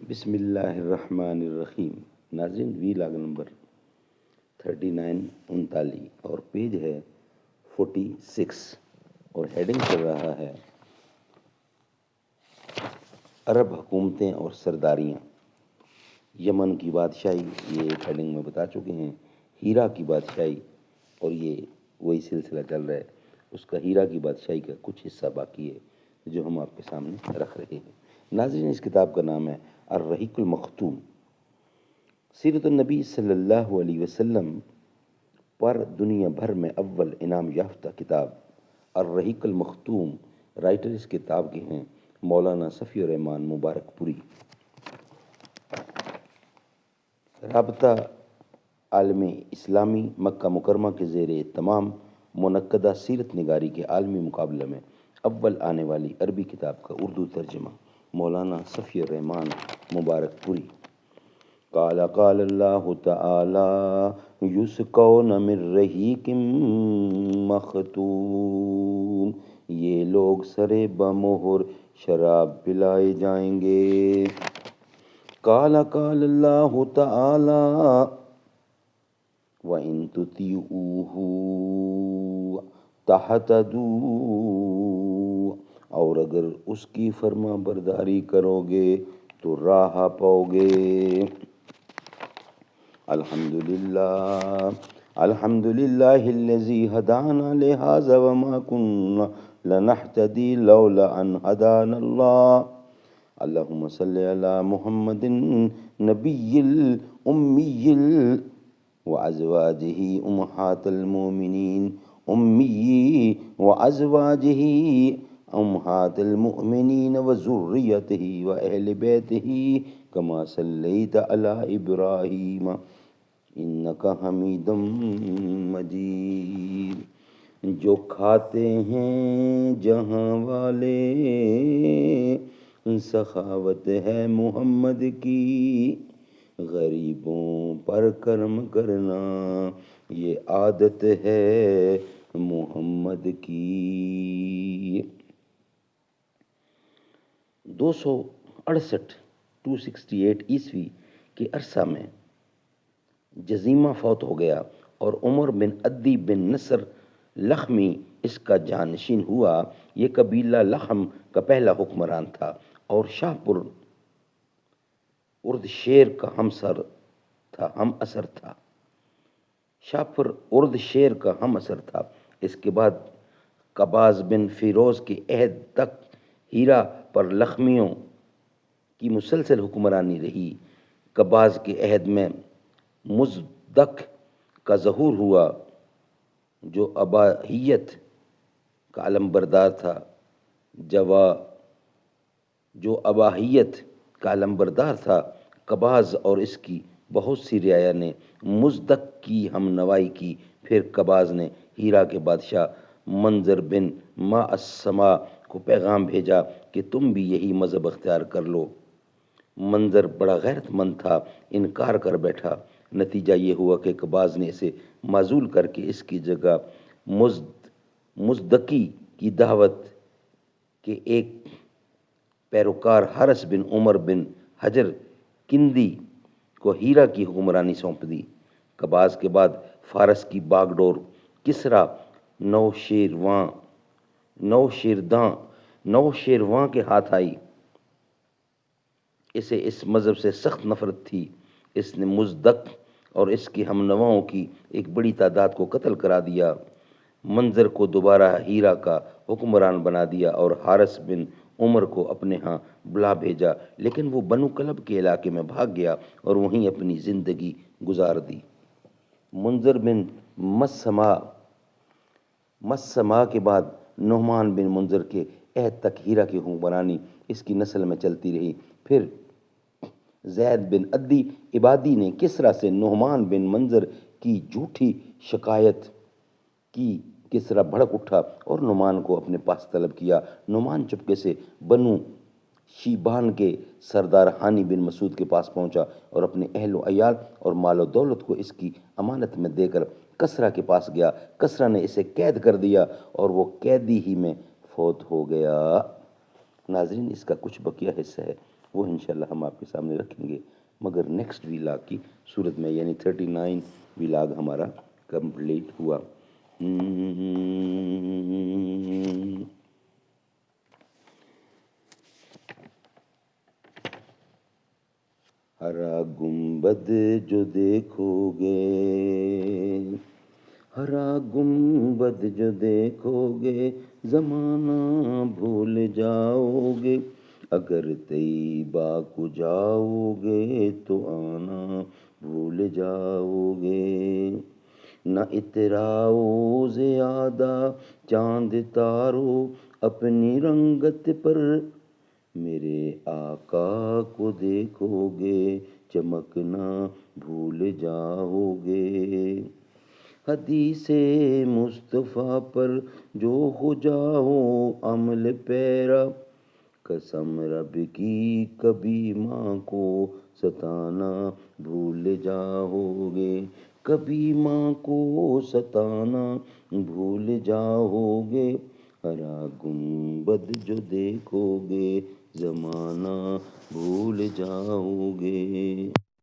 بسم اللہ الرحمن الرحیم۔ ناظرین، وی لاگ نمبر 39 اور پیج ہے 46 اور ہیڈنگ چل رہا ہے عرب حکومتیں اور سرداریاں۔ یمن کی بادشاہی، یہ ایک ہیڈنگ میں بتا چکے ہیں۔ ہیرا کی بادشاہی، اور یہ وہی سلسلہ چل رہا ہے، اس کا ہیرا کی بادشاہی کا کچھ حصہ باقی ہے جو ہم آپ کے سامنے رکھ رہے ہیں۔ ناظرین، اس کتاب کا نام ہے الرحیق المختوم، سیرت النبی صلی اللہ علیہ وسلم پر دنیا بھر میں اول انعام یافتہ کتاب الرحیق المختوم۔ رائٹر اس کتاب کے ہیں مولانا صفی الرحمان مبارک پوری۔ رابطہ عالم اسلامی مکہ مکرمہ کے زیر تمام منعقدہ سیرت نگاری کے عالمی مقابلے میں اول آنے والی عربی کتاب کا اردو ترجمہ مولانا صفی الرحمان مبارک پوری۔ قال قال اللہ تعالی یسقون من رحیق مختوم، یہ لوگ سرے بمہر شراب پلائے جائیں گے۔ قال قال اللہ تعالی وَإِن تُطِيعُوهُ تَهْتَدُوا، اور اگر اس کی فرما برداری کرو گے تو راہ پاؤ گے۔ الحمدللہ الذی ہدانا لہذا وما کنا لنہتدی لولا ان ہدانا اللہ۔ اللہم صلی علی محمد نبی الامی وازواجہ امہات المؤمنین، امی وازواجہ امہات المؤمنین وذریتہ واہل بیتہ کما صلیت علی ابراہیم انک حمید مجید۔ جو کھاتے ہیں جہاں والے، سخاوت ہے محمد کی، غریبوں پر کرم کرنا یہ عادت ہے محمد کی۔ 268 عیسوی کے عرصہ میں جزیمہ فوت ہو گیا اور عمر بن عدی بن نصر لخمی اس کا جانشین ہوا۔ یہ قبیلہ لخم کا پہلا حکمران تھا اور شاہ پور ارد شیر کا ہم اثر تھا۔ شاپور ارد شیر کا ہم اثر تھا۔ اس کے بعد قباز بن فیروز کے عہد تک ہیرا پر لخمیوں کی مسلسل حکمرانی رہی۔ قباز کے عہد میں مزدک کا ظہور ہوا جو اباہیت کا علمبردار تھا۔ قباز اور اس کی بہت سی رعایا نے مزدک کی ہم نوائی کی۔ پھر قباز نے ہیرا کے بادشاہ منظر بن ما السما کو پیغام بھیجا کہ تم بھی یہی مذہب اختیار کر لو۔ منظر بڑا غیرت مند تھا، انکار کر بیٹھا۔ نتیجہ یہ ہوا کہ قباز نے اسے معزول کر کے اس کی جگہ مزدکی کی دعوت کے ایک پیروکار حارث بن عمر بن حجر کندی کو ہیرا کی حکمرانی سونپ دی۔ قباز کے بعد فارس کی باغ ڈور کسریٰ نوشیروان کے ہاتھ آئی۔ اسے اس مذہب سے سخت نفرت تھی۔ اس نے مزدک اور اس کی ہم نواؤں کی ایک بڑی تعداد کو قتل کرا دیا۔ منظر کو دوبارہ ہیرا کا حکمران بنا دیا اور حارث بن عمر کو اپنے ہاں بلا بھیجا، لیکن وہ بنو کلب کے علاقے میں بھاگ گیا اور وہیں اپنی زندگی گزار دی۔ منظر بن مسمع کے بعد نعمان بن منظر کے عہد تک ہیرا کی حکمرانی اس کی نسل میں چلتی رہی۔ پھر زید بن عدی عبادی نے کسریٰ سے نعمان بن منظر کی جھوٹی شکایت کی۔ کسریٰ بھڑک اٹھا اور نعمان کو اپنے پاس طلب کیا۔ نعمان چپکے سے بنو شیبان کے سردار ہانی بن مسعود کے پاس پہنچا اور اپنے اہل و عیال اور مال و دولت کو اس کی امانت میں دے کر کسریٰ کے پاس گیا۔ کسریٰ نے اسے قید کر دیا اور وہ قیدی ہی میں فوت ہو گیا۔ ناظرین، اس کا کچھ بقیہ حصہ ہے وہ انشاءاللہ ہم آپ کے سامنے رکھیں گے، مگر نیکسٹ ویلاگ کی صورت میں، یعنی 39 ویلاگ ہمارا کمپلیٹ ہوا۔ ہرا گنبد جو دیکھو گے، ہرا گنبد جو دیکھو گے، زمانہ بھول جاؤ گے، اگر طیبہ کو جاؤ گے تو آنا بھول جاؤ گے۔ نہ اتراؤ زیادہ چاند تارو اپنی رنگت پر، میرے آقا کو دیکھو گے چمکنا بھول جاؤ گے۔ حدیث مصطفیٰ پر جو ہو جاؤ عمل پیرا، قسم رب کی کبھی ماں کو ستانا بھول جاؤ گے، کبھی ماں کو ستانا بھول جاؤ گے۔ ہرا گنبد جو دیکھو گے، زمانہ بھول جاؤ گے۔